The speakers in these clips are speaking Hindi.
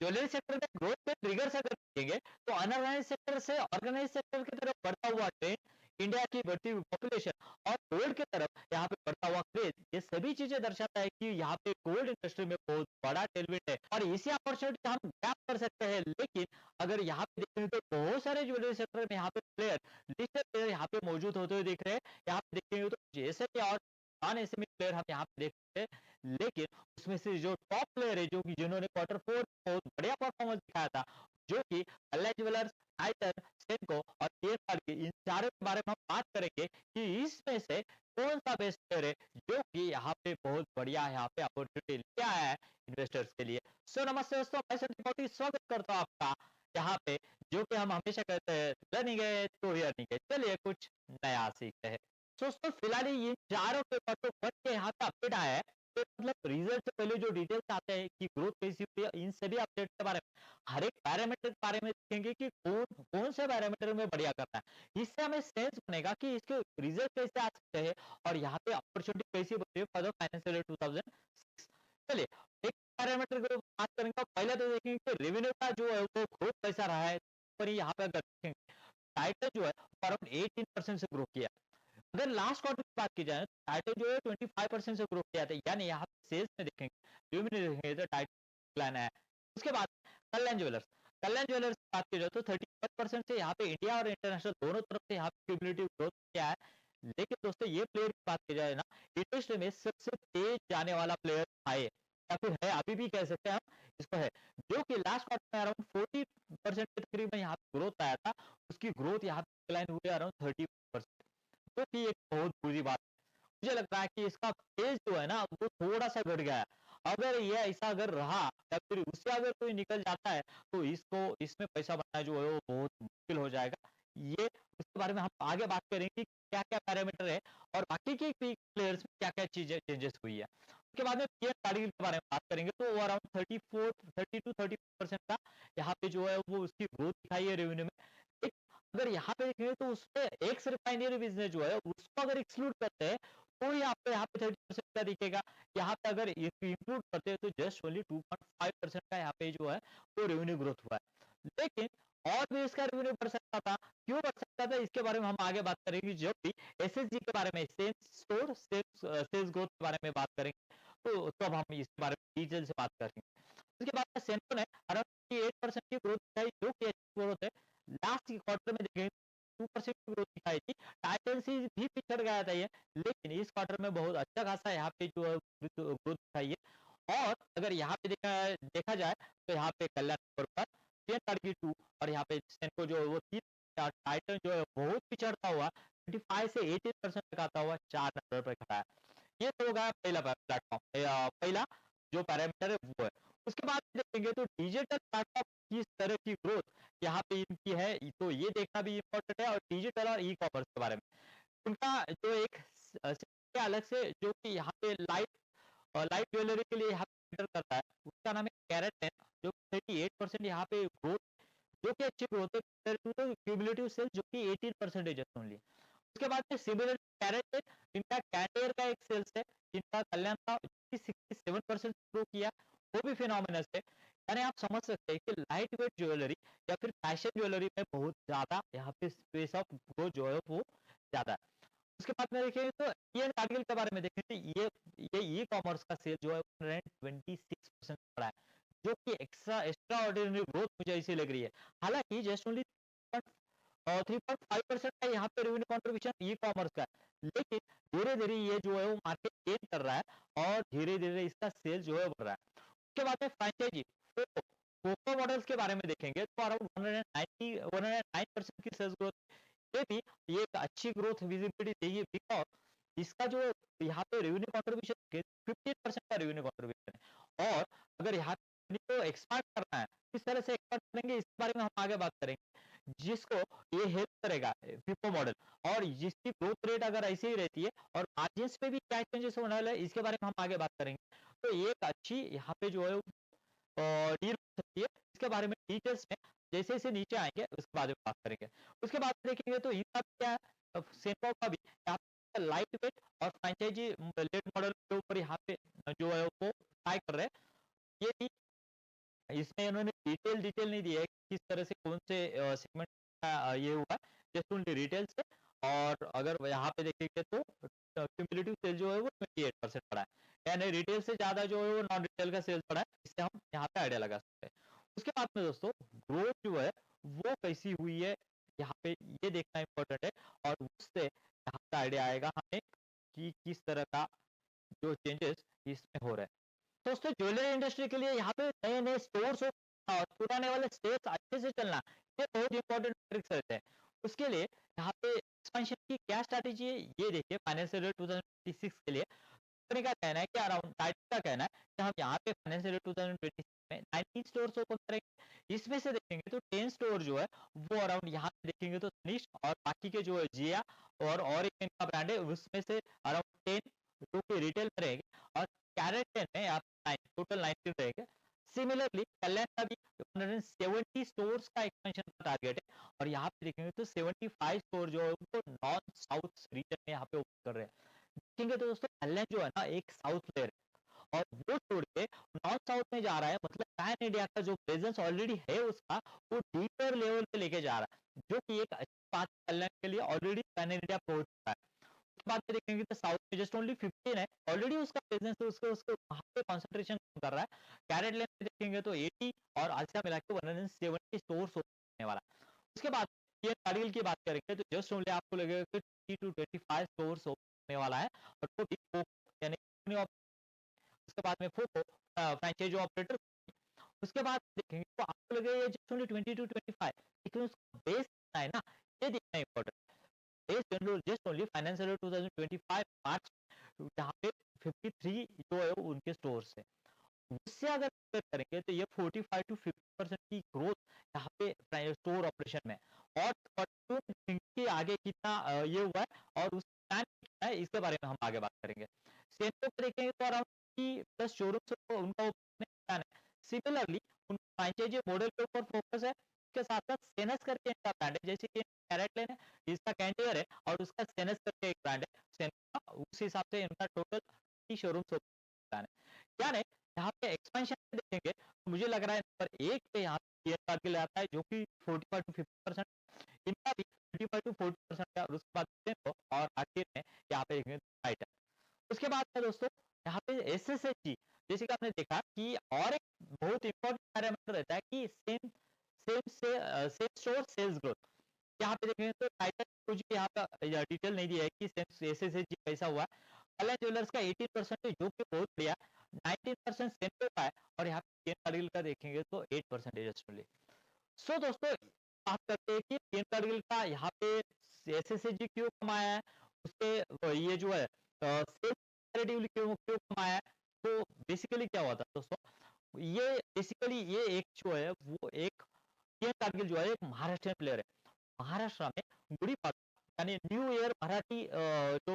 ज्वेलरी सेक्टर में ग्रोथ पे ट्रिगर्स अगर देखेंगे तो अनऑर्गेनाइज सेक्टर से ऑर्गेनाइज सेक्टर की तरफ बढ़ता हुआ ट्रेंड, इंडिया की बढ़ती हुई पॉपुलेशन और गोल्ड की तरफ यहाँ पे बढ़ता हुआ क्रेज, ये सभी चीजें दर्शाता है कि यहाँ पे गोल्ड इंडस्ट्री में बहुत बड़ा टेलविंड है और इसी अपॉर्चुनिटी हम ग्रैब कर सकते हैं। लेकिन अगर यहाँ पे देखेंगे तो बहुत सारे ज्वेलरी सेक्टर में यहाँ पे प्लेयर, लिस्टेड प्लेयर यहाँ पे मौजूद होते हुए दिख रहे हैं। यहाँ पे देखेंगे तो जैसे कि और नॉन एसएमई प्लेयर हम यहाँ पे देखते हैं, लेकिन उसमें से जो टॉप प्लेयर है जो कि जिन्होंने क्वार्टर फोर बहुत बढ़िया परफॉर्मेंस दिखाया था, जो कि कल्ला ज्वेलर्स, टाइटन, सेनको और के इन चारों के बारे में हम बात करेंगे कि इसमें से कौन सा बेस्ट प्लेयर है जो कि यहाँ पे बहुत बढ़िया यहाँ पे अपॉर्चुनिटी लेके आया है इन्वेस्टर्स के लिए। सो नमस्ते दोस्तों, मैं संदीप मोती स्वागत करता हूँ आपका यहाँ पे, जो कि हम हमेशा कहते हैं लर्निंग है तो अर्निंग है। चलिए कुछ नया सीखते हैं। दोस्तों फिलहाल ये चारों पेपर तो बन के यहाँ पे अपडेट आया है, तो मतलब रिजल्ट से पहले जो डिटेल्स आते हैं कि ग्रोथ कैसी हुई है, इन सभी अपडेट के बारे में हर एक पैरामीटर के बारे में देखेंगे कि कौन कौन से पैरामीटर में बढ़िया करना है। इससे हमें सेंस बनेगा कि इसके रिजल्ट कैसे आ सकते हैं और यहाँ पे अपॉर्चुनिटी कैसी बनी है फॉर द फाइनेंशियल ईयर 2006। चलिए एक पैरामीटर को बात करेंगे, पहले तो देखेंगे कि रेवेन्यू का जो है वो ग्रोथ कैसा रहा है। पर यहाँ पे अगर देखेंगे टाइटन जो है अराउंड 18% से ग्रो किया। अगर लास्ट क्वार्टर की बात की जाए तो टाइटन जो है 25% से ग्रो किया था, यानी यहाँ सेल्स में देखेंगे रेवेन्यू देखेंगे तो टाइटन प्लान है। उसके बाद कल्याण ज्वेलर्स, कल्याण ज्वेलर्स की बात की जाए तो 31% से यहाँ पे इंडिया और इंटरनेशनल दोनों तरफ से यहाँ पे क्यूमुलेटिव ग्रोथ किया है। लेकिन दोस्तों ये प्लेयर की बात की जाए ना, इंडस्ट्री में सबसे तेज जाने वाला प्लेयर है या फिर है, अभी भी कह सकते हैं हम इसको है, जो कि लास्ट क्वार्टर में अराउंड 40% के तकरीबन यहाँ पे ग्रोथ आया था। उसकी ग्रोथ यहाँ पे डिक्लाइन हुई अराउंड 30%, जो कि एक बहुत बुरी बात है। मुझे लगता है कि इसका पेस जो है ना वो थोड़ा सा घट गया है। अगर ये ऐसा अगर रहा या फिर उससे अगर कोई निकल जाता है तो इसको इसमें पैसा बनाना जो है वो बहुत मुश्किल हो जाएगा। ये उसके बारे में हम आगे बात करेंगे कि क्या क्या पैरामीटर है और बाकी के प्लेयर्स में क्या क्या चीजें चेंजेस हुई है। उसके बाद में पीएन कारगिल के बारे में बात करेंगे तो वो अराउंड 30 टू 30% का यहाँ पे जो है वो उसकी ग्रोथ दिखाई है रेवेन्यू में। एक अगर यहाँ पे देखेंगे तो उसमें एक्स रिफाइनरी बिजनेस जो है उसको अगर एक्सक्लूड करते हैं तो यहाँ पे 30% का दिखेगा। यहाँ पे अगर इंक्लूड करते हैं तो जस्ट ओनली 2.5% का यहाँ पे जो है वो रेवेन्यू ग्रोथ हुआ है। लेकिन और भी इसका रेवेन्यू बढ़ सकता था। क्यों बढ़ सकता था इसके बारे में हम आगे बात करेंगे, जब भी एसएसजी के बारे में सेम स्टोर सेल्स ग्रोथ के बारे में बात करेंगे तो तब हम इस बारे में डिटेल से बात करेंगे। उसके बाद सेंट्रो ने अराउंड 8% की ग्रोथ दिखाई, जो कि अच्छी ग्रोथ है। लास्ट क्वार्टर में देखेंगे 2% की ग्रोथ दिखाई थी। टाइटन से भी पिछड़ गया था ये, लेकिन इस क्वार्टर में बहुत अच्छा खासा यहाँ पे जो है ग्रोथ दिखाई है। और अगर यहाँ पे देखा जाए तो यहाँ पे कल्याण नंबर पर टारगेट 2 और यहाँ पे सेंको जो है वो 3, टाइटन जो है बहुत पिछड़ता हुआ 25 से 18% तक आता हुआ 4 नंबर पर खड़ा है। ये तो होगा पहला प्लेटफॉर्म, पहला जो पैरामीटर है वो है। उसके बाद देखेंगे तो डिजिटल प्लेटफॉर्म किस तरह की ग्रोथ यहाँ पे इनकी है, तो ये देखना भी इम्पोर्टेंट है। और डिजिटल और ई कॉमर्स के बारे में उनका जो एक अलग से जो कि यहाँ पे लाइट ज्वेलरी के लिए यहाँ पे cater करता है, उसका नाम है कैरेट 10, जो 38% यहाँ पे ग्रोथ, जो कि अच्छी ग्रोथ है टू क्यूमुलेटिव सेल्स जो कि 18% है ओनली। उसके बाद में सिमिलर कैरेट है, इनका कैंडेयर का एक सेल्स है, इनका कल्याण का 67% ग्रो किया, वो भी फिनोमिनस है। यानी आप समझ सकते हैं कि लाइट वेट ज्वेलरी या फिर फैशन ज्वेलरी में बहुत ज्यादा यहाँ पे स्पेस ऑफ ग्रोथ जो है वो ज्यादा है। उसके बाद में देखेंगे तो ईएन कारगिल के बारे में देखें तो ये ई कॉमर्स का सेल जो है 26% बढ़ा है, जो कि एक्स्ट्रा एक्स्ट्रा ऑर्डिनरी ग्रोथ मुझे ऐसी लग रही है। हालांकि जस्ट ओनली 3.5% का यहाँ पे रेवेन्यू कंट्रीब्यूशन ई कॉमर्स का है, लेकिन धीरे धीरे ये जो है वो मार्केट गेन कर रहा है और धीरे धीरे इसका सेल जो है बढ़ रहा है। उसके बाद में फ्रेंचाइजी कोको मॉडल्स के बारे में देखेंगे तो अराउंड 109% की सेल्स ग्रोथ, ये भी ये एक अच्छी ग्रोथ विजिबिलिटी चाहिए बिकॉज इसका जो यहाँ पे रेवेन्यू कंट्रीब्यूशन 15% का रेवेन्यू कंट्रीब्यूशन है। और अगर यहाँ को एक्सपांड करना है, किस तरह से एक्सपांड करेंगे इस बारे में हम आगे बात करेंगे, जिसको ये हेल्प करेगा फिफो मॉडल, और जिसकी ग्रोथ रेट अगर ऐसी ही रहती है और मार्जिन्स पे भी क्या चेंजेस होने वाला है इसके बारे में हम आगे बात करेंगे। तो एक अच्छी यहाँ पे जो है डील हो सकती है, इसके बारे में डिटेल्स में जैसे जैसे नीचे आएंगे उसके बारे में बात करेंगे। उसके बाद देखेंगे तो इनका क्या है, सेनकॉ का भी यहाँ पे लाइट वेट और फ्रेंचाइजी लेड मॉडल के ऊपर यहाँ पे जो है वो ट्राई कर रहे हैं। ये भी इसमें इन्होंने डिटेल नहीं दी है कि किस तरह से कौन से सेगमेंट का ये हुआ है, जस्ट ओनली रिटेल से। और अगर यहाँ पे देखेंगे तो क्यूमुलेटिव सेल जो है वो 28% बढ़ा है, यानी रिटेल से ज्यादा जो है वो नॉन रिटेल का सेल्स बढ़ा है, इससे हम यहाँ पे आइडिया लगा सकते हैं। उसके बाद में दोस्तों ग्रोथ जो है वो कैसी हुई है, यहाँ पे ये देखना इंपॉर्टेंट है, और उससे यहाँ पे आइडिया आएगा हमें कि किस तरह का जो चेंजेस इसमें हो रहे हैं। तो दोस्तों ज्वेलरी इंडस्ट्री के लिए यहाँ पे नए नए स्टोर्स और पुराने वाले स्टेट्स अच्छे से चलना, ये बहुत इंपॉर्टेंट ट्रिक्स रहते हैं। उसके लिए यहाँ पे एक्सपेंशन की क्या स्ट्रैटेजी है, ये देखिए फाइनेंशियल ईयर 2026 के लिए कंपनी का कहना है कि अराउंड टाइटन का कहना है कि हम यहाँ पे फाइनेंशियल ईयर 2026 में 19 स्टोर्स ओपन करेंगे। इसमें से देखेंगे तो 10 स्टोर जो है वो अराउंड यहाँ पे देखेंगे तो तनिष्क और बाकी के जो है जिया और एक इनका ब्रांड है उसमें से अराउंड 10 जो कि रिटेल में रहेंगे, और कैरेट 10 में आप टोटल 19 रहेंगे। सिमिलरली कल्याण का भी 170 स्टोर्स का एक्सपेंशन का टारगेट है, और यहाँ पे देखेंगे तो 75 स्टोर जो है वो नॉन साउथ रीजन में यहाँ पे ओपन कर रहे हैं। देखेंगे तो दोस्तों कल्याण जो है ना एक साउथ प्लेयर है, और वो छोड़ के नॉर्थ साउथ में जा रहा है, मतलब पैन इंडिया का जो प्रेजेंस ऑलरेडी है उसका वो डीपर लेवल पे लेके जा रहा है, जो कि एक अच्छी बात कल्याण के लिए ऑलरेडी पैन इंडिया पहुंच चुका है। उसके बाद में देखेंगे तो साउथ में जस्ट ओनली 15 है, ऑलरेडी उसका प्रेजेंस है, उसके उसके वहां पे कंसंट्रेशन कर रहा है। कैरेट लेन में देखेंगे तो 80 और आसिया मिला के 170 स्टोर्स होने वाला है। उसके बाद ये कारगिल की बात करेंगे तो जस्ट ओनली आपको लगेगा कि 20 टू 25 स्टोर्स होने वाला है, और वो भी यानी उसके बाद में फोको फ्रेंचाइजी ऑपरेटर। उसके बाद देखेंगे तो आपको लगेगा ये जस्ट ओनली 20 टू 25, लेकिन उसका बेस कितना है ना, ये देखना important. Base just only financial year 2025 मार्च यहाँ पे 53 जो है वो उनके स्टोर्स है। उससे अगर कंपेयर करेंगे तो ये 45 टू 50% की ग्रोथ यहाँ पे स्टोर ऑपरेशन में, और फॉर्च्यून के आगे कितना ये हुआ है और उसका प्लान कितना है, इसके बारे में हम आगे बात करेंगे। सेंटो को देखेंगे तो अराउंड प्लस शोरूम से उनका प्लान है। सिमिलरली उनका फ्रेंचाइजी मॉडल के ऊपर फोकस है, उसके साथ साथ सेनस करके इनका ब्रांड है, जैसे कि कैरेट लेन है, इसका कैंडियर है, और उसका सेनस करके एक ब्रांड है सेना, उस हिसाब से इनका टोटल शोरूम प्लान है। क्या नहीं, यहाँ पे एक्सपेंशन देखेंगे तो मुझे लग रहा है नंबर एक पे यहाँ पे कारगिल आता है, जो कि 45 टू 50%, इनका भी 35 टू 40% का, और उसके बाद Wipro, और आखिर में यहाँ पे टाइटन। उसके बाद में दोस्तों यहाँ पे एसएसएचजी, जैसे कि आपने देखा कि और एक बहुत इंपॉर्टेंट पैरामीटर रहता है कि सेम सेम से सेम स्टोर सेल्स ग्रोथ। यहाँ पे देखेंगे तो टाइटन कुछ भी यहाँ पे डिटेल नहीं दिया है कि सेम एसएसएचजी कैसा हुआ। कल्याण ज्वेलर्स का 18% है, जो कि बहुत बढ़िया। 19% सेंट्रो का है, और यहाँ पे कारगिल का देखेंगे तो 8% ओनली। सो दोस्तों बात करते हैं कि कारगिल का यहाँ पे एसएसएचजी क्यों कमाया है, उसके ये जो है सेल्स क्यों क्यों कमाया है। तो बेसिकली क्या हुआ था दोस्तों, ये बेसिकली ये एक जो है वो एक कारगिल जो है एक महाराष्ट्रियन प्लेयर है। महाराष्ट्र में गुड़ी पाड़वा यानी न्यू ईयर मराठी जो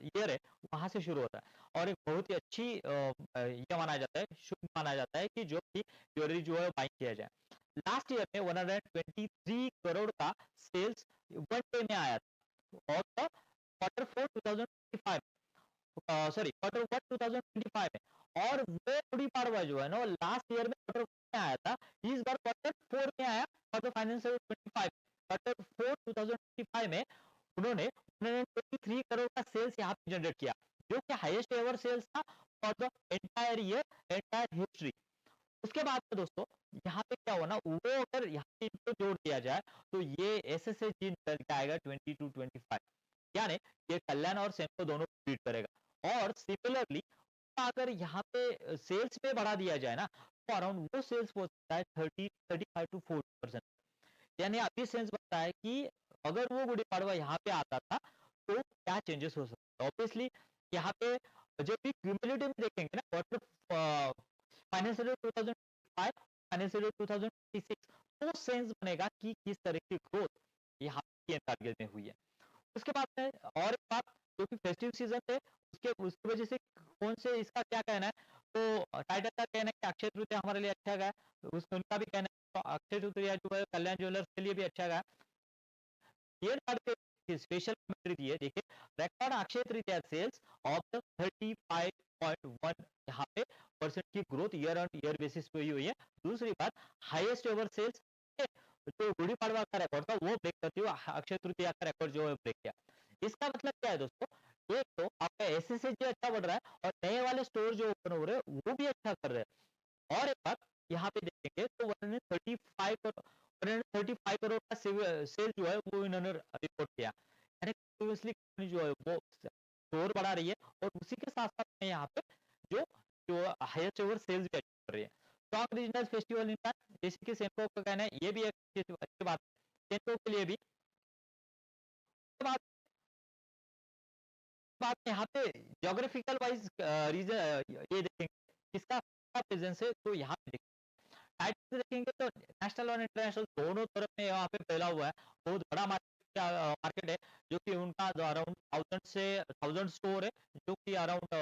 ईयर है वहां से शुरू होता है, और एक बहुत ही अच्छी ये माना जाता है, शुभ माना जाता है कि जो कि ज्वेलरी जो है बाइंग किया जाए। लास्ट ईयर में 123 करोड़ का सेल्स वन डे में आया था, और quarter four 2025 sorry quarter one 2025 में, और वो गुड़ी पाड़वा जो है ना लास्ट ईयर में क्वार्टर में आया था, इस बार क्वार्टर फोर में आया for the financial 25। Quarter four 2025 में उन्होंने 123 करोड़ का सेल्स यहाँ पे जनरेट किया, जो कि हाईएस्ट एवर सेल्स था for the entire year, entire history. उसके बाद में दोस्तों यहाँ पे क्या हुआ ना, वो अगर यहाँ पे इनको जोड़ दिया जाए तो ये एसएसएचजी निकल के आएगा 20 टू 25, यानी ये कल्याण और सेम्को दोनों को बीट करेगा। और सिमिलरली अगर यहाँ पे सेल्स पे बढ़ा दिया जाए ना, तो अराउंड वो सेल्स पहुंचता है 35 टू 40%। यानी अभी सेंस बनता है कि अगर वो गुड़ी पाड़वा यहाँ पे आता था तो क्या चेंजेस हो सकते हैं। ऑब्वियसली यहाँ पे जब भी क्यूमुलेटिव में देखेंगे ना क्वार्टर फाइनेंशियल 2005 फाइनेंशियल 2026, तो सेंस बनेगा कि किस तरह की ग्रोथ यहाँ पे टारगेट में हुई है। उसके बाद में और एक बात, जो कि फेस्टिव सीजन है उसके उसकी वजह से कौन से इसका क्या कहना है, तो टाइटन का कहना है कि अक्षय तृतीया हमारे लिए अच्छा गया, उसका उनका भी कहना है तो अक्षय तृतीया जो है कल्याण ज्वेलर्स के लिए भी अच्छा गया। ये स्पेशल कमेंट्री दी है, देखिए record Akshaya Tritiya sales of the 35.1 यहाँ पे परसेंट की growth year on year basis पे हुई है। दूसरी बात, हाईएस्ट एवर सेल्स जो गुड़ी पड़वा का रिकॉर्ड था वो ब्रेक करती हुआ अक्षय तृतीया का रिकॉर्ड जो है ब्रेक किया। इसका मतलब क्या है दोस्तों, एक तो आपका एसएसएजी अच्छा बढ़ रहा है और नए वाले स्टोर जो ओपन हो रहे हैं वो भी अच्छा कर रहे हैं। और एक बात यहाँ पे देखेंगे तो 135 करोड़ का सेल जो है वो इन्होंने रिपोर्ट किया, यानी कंटिन्यूअसली कंपनी जो है वो स्टोर बढ़ा रही है और उसी के साथ साथ में यहाँ पे जो जो हाईएस्ट एवर सेल्स भी अचीव कर रही है। स्ट्रॉन्ग रीजनल फेस्टिवल इम्पैक्ट, जैसे कि सेनको का कहना है, ये भी एक अच्छी बात है सेनको के लिए भी। बात बात यहाँ पे ज्योग्राफिकल वाइज रीजन ये देखेंगे किसका प्रेजेंस है, तो यहाँ पे टाइटल देखेंगे तो नेशनल और इंटरनेशनल दोनों तरफ में यहाँ पे फैला हुआ है। बहुत बड़ा मार्केट है जो कि उनका अराउंड 1000 स्टोर है, जो कि अराउंड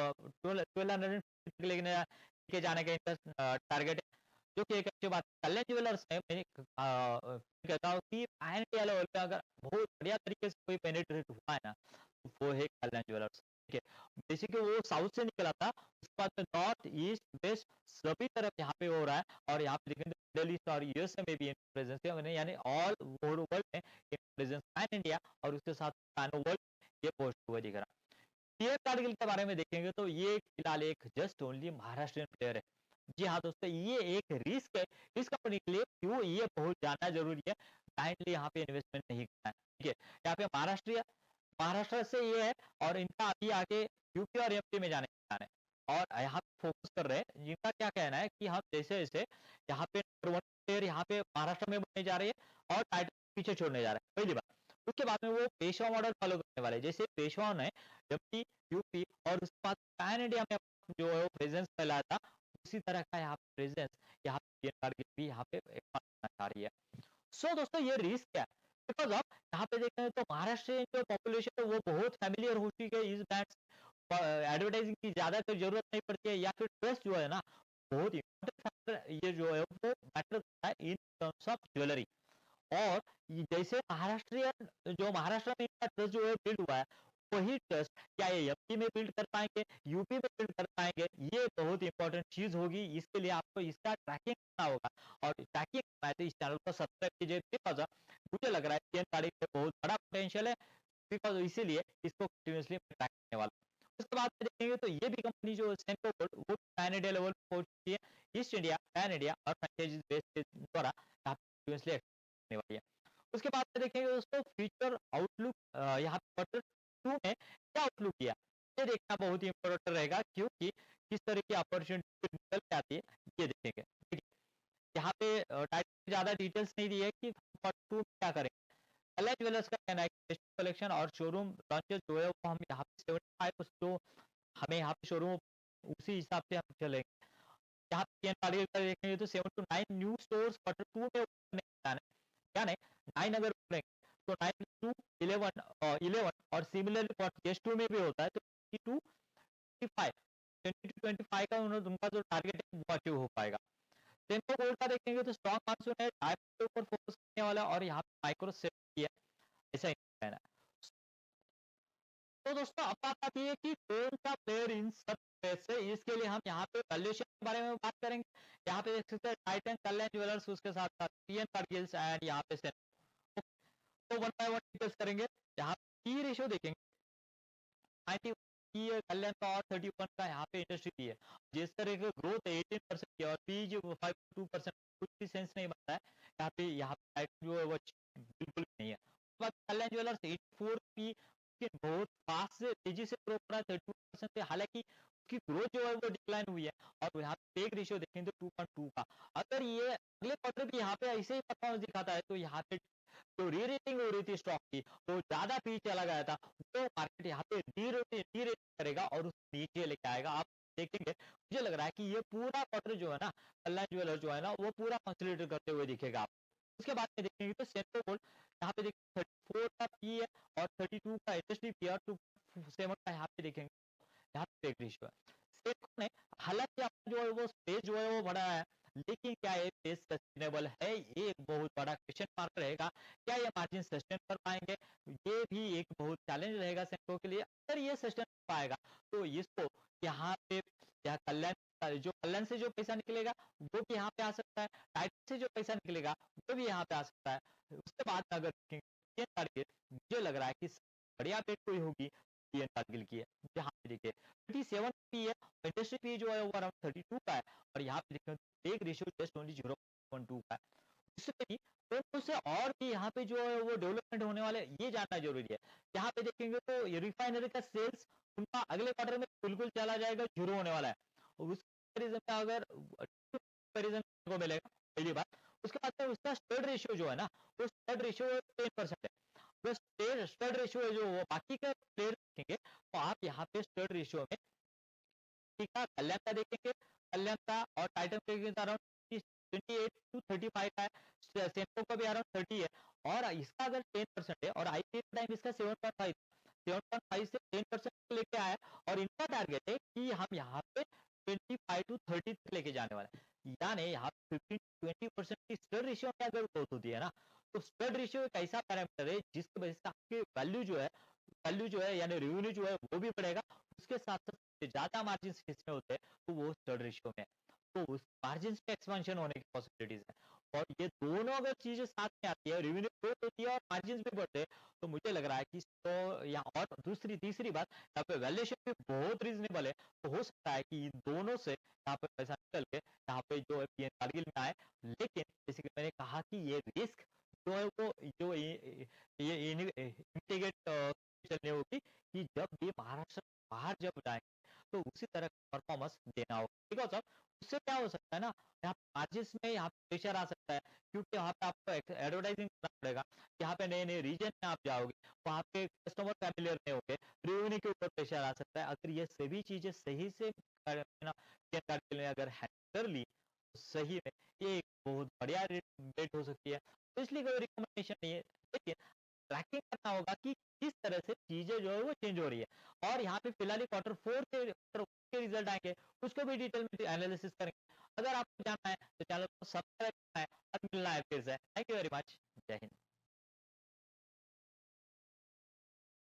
1200 लेके जाने का इनका टारगेट है, जो कि एक अच्छी बात है। कल्याण ज्वेलर्स है, मैं कहता हूँ कि पैन इंडिया लेवल पे अगर बहुत बढ़िया तरीके से कोई पेनिट्रेट हुआ है ना, तो वो है कल्याण ज्वेलर्स। ठीक है, बेसिकली वो साउथ से निकला था, उसके बाद में नॉर्थ ईस्ट वेस्ट सभी तरफ यहाँ पे हो रहा है। और यहाँ पे देखेंगे मिडल ईस्ट और यूएसए में भी प्रेजेंस है, यानी ऑल ओवर वर्ल्ड में प्रेजेंस पैन इंडिया और उसके साथ पैन वर्ल्ड ये पोस्ट हुआ दिख रहा है। पीएम कारगिल के बारे में देखेंगे तो ये फिलहाल एक जस्ट ओनली महाराष्ट्रियन प्लेयर है। जी हाँ दोस्तों, ये एक रिस्क है इस कंपनी के लिए, क्यों ये बहुत जानना जरूरी है। ब्लाइंडली यहाँ पे इन्वेस्टमेंट नहीं करना है। ठीक है, यहाँ पे महाराष्ट्र से ये है और इनका अभी आगे यूपी और एमपी में जाने का प्लान है और यहाँ पे फोकस कर रहे हैं। इनका क्या कहना है कि हम जैसे जैसे यहाँ पे नंबर 1 प्लेयर यहाँ पे महाराष्ट्र में बनने जा रही है और टाइटल पीछे छोड़ने जा रहे हैं, पहली बात। उसके बाद में वो पेशवा मॉडल फॉलो करने वाले, जैसे पेशवा ने एमपी यूपी और उसके बाद पैन इंडिया में जो है वो प्रेजेंस फैलाया था, उसी तरह का यहाँ प्रेजेंस यहाँ पे कारगिल भी यहाँ पे करना चाह रही है। सो दोस्तों, ये रिस्क है बिकॉज ऑफ यहाँ पे देखें तो महाराष्ट्र जो पॉपुलेशन है वो बहुत फैमिलियर हो चुकी है इस ब्रांड, एडवर्टाइजिंग की ज्यादा कोई जरूरत नहीं पड़ती है, या फिर ट्रस्ट जो है ना बहुत इंपॉर्टेंट फैक्टर ये जो है वो मैटर करता है इन टर्म्स ऑफ ज्वेलरी। और जैसे महाराष्ट्र में इनका ट्रस्ट जो है बिल्ड हुआ है, वही ट्रस्ट क्या ये एमपी में बिल्ड कर पाएंगे, यूपी में बिल्ड कर पाएंगे, ये बहुत इंपॉर्टेंट चीज होगी। इसके लिए आपको इसका ट्रैकिंग करना होगा और ट्रैकिंग करना है तो इस चैनल को सब्सक्राइब कीजिए, बिकॉज मुझे लग रहा है कि गाड़ी में बहुत बड़ा पोटेंशियल है, बिकॉज इसीलिए इसको कंटिन्यूसली ट्रैक करने वाला। उसके बाद में देखेंगे तो ये भी कंपनी जो सेंको गोल्ड वो पैन इंडिया लेवल पर पहुंच चुकी है, ईस्ट इंडिया पैन इंडिया और फ्रेंचाइजी बेस के द्वारा यहाँ कंटिन्यूसली करने वाली है। उसके बाद में देखेंगे दोस्तों फ्यूचर आउटलुक, यहाँ पे क्वार्टर 2 में क्या आउटलुक किया, ये देखना बहुत ही इंपॉर्टेंट रहेगा, क्योंकि किस तरह की अपॉर्चुनिटी निकल के आती है ये देखेंगे। ठीक है, यहाँ पे टाइटल ज्यादा डिटेल्स नहीं दी है कि क्वार्टर 2 में क्या करेंगे। कल्याण ज्वेलर्स का कहना है कि कलेक्शन और शोरूम लॉन्चेस जो है वो हम यहाँ पे 75 जो हमें यहाँ पे शोरूम उसी हिसाब से हम चलेंगे। यहाँ पे देखेंगे तो 7 to 9 न्यू स्टोर्स क्वार्टर 2 में ओपन करने का प्लान है, क्या नहीं 9 अगर करेंगे तो 9 टू 11 और सिमिलरली केस 2 में भी होता है तो 20 to 25 उनका जो टारगेट है वो अचीव हो पाएगा। टेम्पो गोल्ड का देखेंगे तो स्ट्रॉन्ग मानसून है, टाइप के ऊपर फोकस करने वाला और यहाँ पे माइक्रो सेफ्टी है, ऐसा ही कहना है। तो दोस्तों अब बात आती है कि कौन सा प्लेयर इन सब से, इसके लिए हम यहाँ पे वैल्यूएशन के बारे में बात करेंगे। यहाँ पे देख सकते हैं टाइटन, कल्याण ज्वेलर्स, उसके साथ साथ पीएम कारगिल्स एंड यहाँ पे तो वन बाय वन डिस्कस करेंगे। यहाँ की रेशियो देखेंगे 90 की कल्याण का और 31 का यहाँ पे इंडस्ट्री की है। जिस तरह की ग्रोथ 18% की और पी जो 5.2%, कुछ भी सेंस नहीं बनता है यहाँ पे जो है वो बिल्कुल नहीं है। कल्याण ज्वेलर्स 84 पी कि बहुत फास्ट से तेजी से ग्रो कर रहा है 32% पे, हालांकि उसकी ग्रोथ जो है वो डिक्लाइन हुई है। और यहाँ पे पेग रेशियो देखेंगे तो 2.2 का, अगर ये अगले क्वार्टर भी यहाँ पे ऐसे ही परफॉर्मेंस दिखाता है तो यहाँ पे जो री रेटिंग हो रही थी स्टॉक की तो ज्यादा पी चला गया था, वो मार्केट यहाँ पे डी रेटिंग करेगा और उसको नीचे लेके आएगा। आप देखेंगे मुझे लग रहा है कि ये पूरा क्वार्टर जो है ना कल्याण ज्वेलर जो है ना वो पूरा कंसोलिडेट करते हुए दिखेगा आप। उसके बाद में देखेंगे तो सेंट्रो गोल्ड यहाँ पे देखिए 34 का पी है और 32 का एचएसडी पी और 2.7 का यहाँ पे देखेंगे यहाँ पे रेशियो है। सेको ने हालांकि अपना जो है वो स्पेस जो है वो बढ़ाया है, लेकिन क्या ये पेस सस्टेनेबल है? ये एक बहुत बड़ा क्वेश्चन मार्क रहेगा। क्या ये मार्जिन सस्टेन कर पाएँगे? ये भी एक बहुत चैलेंज रहेगा सेंको के लिए। अगर ये सस्टेन कर पाएगा, तो इसको यहाँ पे या कल्याण जो कल्याण से जो पैसा निकलेगा, वो भी यहाँ पे आ सकता है। टाइटन से जो पैसा निकलेगा, वो भी यहाँ पे आ सकता है। उसके बाद अगर देखेंगे टारगेट, मुझे लग रहा है कि बढ़िया पेट कोई होगी, ये कारगिल की है। यहाँ पे देखिए 37 पी है, इंडस्ट्री पी जो है वो अराउंड 32 का है और यहाँ पे देखिए एक रेशियो जस्ट ओनली 0.2 का है। उससे भी तो उससे और भी यहाँ पे जो है वो डेवलपमेंट होने वाले ये जानना जरूरी है। यहाँ पे देखेंगे तो ये रिफाइनरी का सेल्स उनका अगले क्वार्टर में बिल्कुल चला जाएगा, जीरो होने वाला है। और उस कंपैरिजन में अगर कंपैरिजन को मिलेगा पहली बात। उसके बाद में उसका स्टड रेशियो जो है ना, वो स्टड रेशियो 10% है। जो स्टड रेशियो है जो वो बाकी के प्लेयर देखेंगे तो आप यहाँ पे स्टड रेशियो में ठीक है, कल्याण का देखेंगे, कल्याण का और टाइटन का देखेंगे तो अराउंड 28 टू 35 का है, सेम्को का भी अराउंड 30 है और इसका अगर 10% है और आईपीओ टाइम इसका 7.5 7.5 से 10% लेके आया और इनका टारगेट है कि हम यहाँ पे 25 टू 30 तक लेके जाने वाले हैं। यानी यहाँ 15-20% की स्टड रेशियो में अगर ग्रोथ होती है ना, तो स्टड रेशियो एक ऐसा पैरामीटर है जिसकी वजह से आपकी वैल्यू जो है यानी रेवेन्यू जो है वो भी बढ़ेगा। उसके साथ साथ ज्यादा मार्जिन किसमें होते हैं तो वो स्टड रेशियो में तो उस मार्जिन में एक्सपेंशन होने की पॉसिबिलिटीज है। और ये दोनों अगर चीजें साथ में आती है, रेवेन्यू ग्रोथ होती है और मार्जिन भी बढ़ते हैं, तो मुझे लग रहा है कि तो यहाँ और दूसरी तीसरी बात यहाँ पे वैल्यूएशन भी बहुत रीजनेबल है। तो हो सकता है कि इन दोनों से यहाँ पे पैसा निकल के यहाँ पे जो है पीएन कारगिल में आए। लेकिन जैसे कि मैंने कहा कि ये रिस्क जो है वो जो ये इंटीग्रेट चलनी होगी कि जब भी महाराष्ट्र बाहर जब जाएंगे तो उसी तरह का परफॉर्मेंस देना होगा। ठीक है सर, उससे क्या हो सकता है ना, यहाँ मार्जिन में यहाँ पे प्रेशर आ सकता है क्योंकि यहाँ पे आपको एडवर्टाइजिंग करना पड़ेगा। यहाँ पे नए नए रीजन में आप जाओगे, वहाँ पे कस्टमर फैमिलियर नहीं होंगे, रेवेन्यू के ऊपर प्रेशर आ सकता है। अगर ये सभी चीजें सही से अगर हैंडल कर ली तो सही में ये एक बहुत बढ़िया रेट हो सकती है। तो इसलिए कोई रिकमेंडेशन नहीं है, लेकिन ट्रैकिंग करना होगा कि किस तरह से चीजें जो है वो चेंज हो रही है। और यहाँ पे फिलहाल क्वार्टर 4 के रिजल्ट आएंगे, उसको भी डिटेल में एनालिसिस करेंगे। अगर आपको जानना है तो चैनल को सब्सक्राइब करना है और मिलना है फिर से। Thank you very much. जय हिंद।